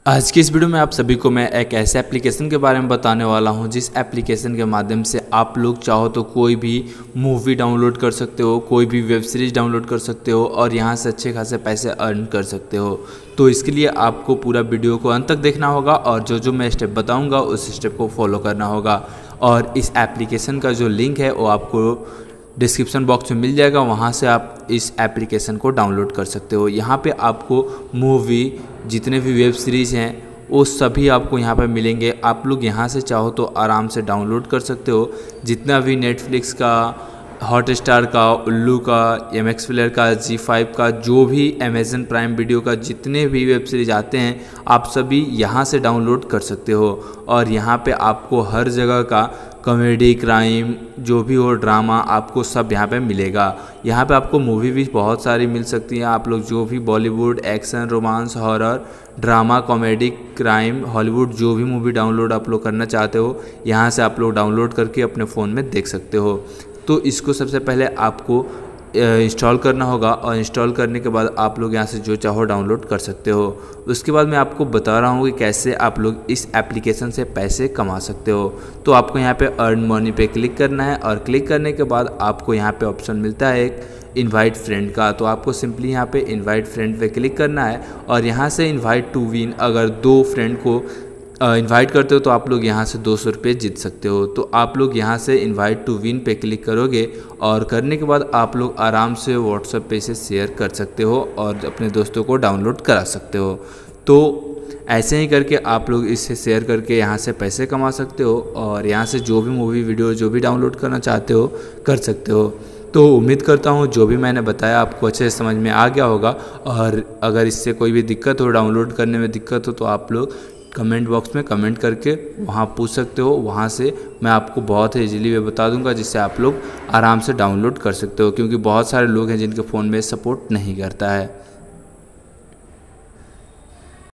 आज की इस वीडियो में आप सभी को मैं एक ऐसे एप्लीकेशन के बारे में बताने वाला हूं जिस एप्लीकेशन के माध्यम से आप लोग चाहो तो कोई भी मूवी डाउनलोड कर सकते हो, कोई भी वेब सीरीज़ डाउनलोड कर सकते हो और यहां से अच्छे खासे पैसे अर्न कर सकते हो। तो इसके लिए आपको पूरा वीडियो को अंत तक देखना होगा और जो मैं स्टेप बताऊँगा उस स्टेप को फॉलो करना होगा। और इस एप्लीकेशन का जो लिंक है वो आपको डिस्क्रिप्शन बॉक्स में मिल जाएगा, वहाँ से आप इस एप्लीकेशन को डाउनलोड कर सकते हो। यहाँ पे आपको मूवी, जितने भी वेब सीरीज़ हैं वो सभी आपको यहाँ पे मिलेंगे। आप लोग यहाँ से चाहो तो आराम से डाउनलोड कर सकते हो। जितना भी नेटफ्लिक्स का, हॉटस्टार का, उल्लू का, MX प्लेयर का, G5 का, जो भी अमेज़न प्राइम वीडियो का जितने भी वेब सीरीज़ आते हैं आप सभी यहाँ से डाउनलोड कर सकते हो। और यहाँ पे आपको हर जगह का कॉमेडी, क्राइम, जो भी हो, ड्रामा, आपको सब यहाँ पे मिलेगा। यहाँ पे आपको मूवी भी बहुत सारी मिल सकती हैं। आप लोग जो भी Bollywood, action, romance, horror, drama, comedy, crime, Hollywood, जो भी मूवी डाउनलोड आप लोग करना चाहते हो यहाँ से आप लोग डाउनलोड करके अपने फ़ोन में देख सकते हो। तो इसको सबसे पहले आपको इंस्टॉल करना होगा और इंस्टॉल करने के बाद आप लोग यहाँ से जो चाहो डाउनलोड कर सकते हो। उसके बाद मैं आपको बता रहा हूँ कि कैसे आप लोग इस एप्लीकेशन से पैसे कमा सकते हो। तो आपको यहाँ पे अर्न मनी पे क्लिक करना है और क्लिक करने के बाद आपको यहाँ पे ऑप्शन मिलता है एक इनवाइट फ्रेंड का। तो आपको सिंपली यहाँ पे इनवाइट फ्रेंड पे क्लिक करना है और यहाँ से इनवाइट टू विन, अगर 2 फ्रेंड को इनवाइट करते हो तो आप लोग यहाँ से 200 रुपये जीत सकते हो। तो आप लोग यहाँ से इनवाइट टू विन पे क्लिक करोगे और करने के बाद आप लोग आराम से व्हाट्सएप पे इसे शेयर कर सकते हो और अपने दोस्तों को डाउनलोड करा सकते हो। तो ऐसे ही करके आप लोग इसे शेयर करके यहाँ से पैसे कमा सकते हो और यहाँ से जो भी मूवी, वीडियो जो भी डाउनलोड करना चाहते हो कर सकते हो। तो उम्मीद करता हूँ जो भी मैंने बताया आपको अच्छे से समझ में आ गया होगा। और अगर इससे कोई भी दिक्कत हो, डाउनलोड करने में दिक्कत हो, तो आप लोग कमेंट बॉक्स में कमेंट करके वहाँ पूछ सकते हो। वहाँ से मैं आपको बहुत ही ईजीली वे बता दूंगा जिससे आप लोग आराम से डाउनलोड कर सकते हो, क्योंकि बहुत सारे लोग हैं जिनके फ़ोन में सपोर्ट नहीं करता है।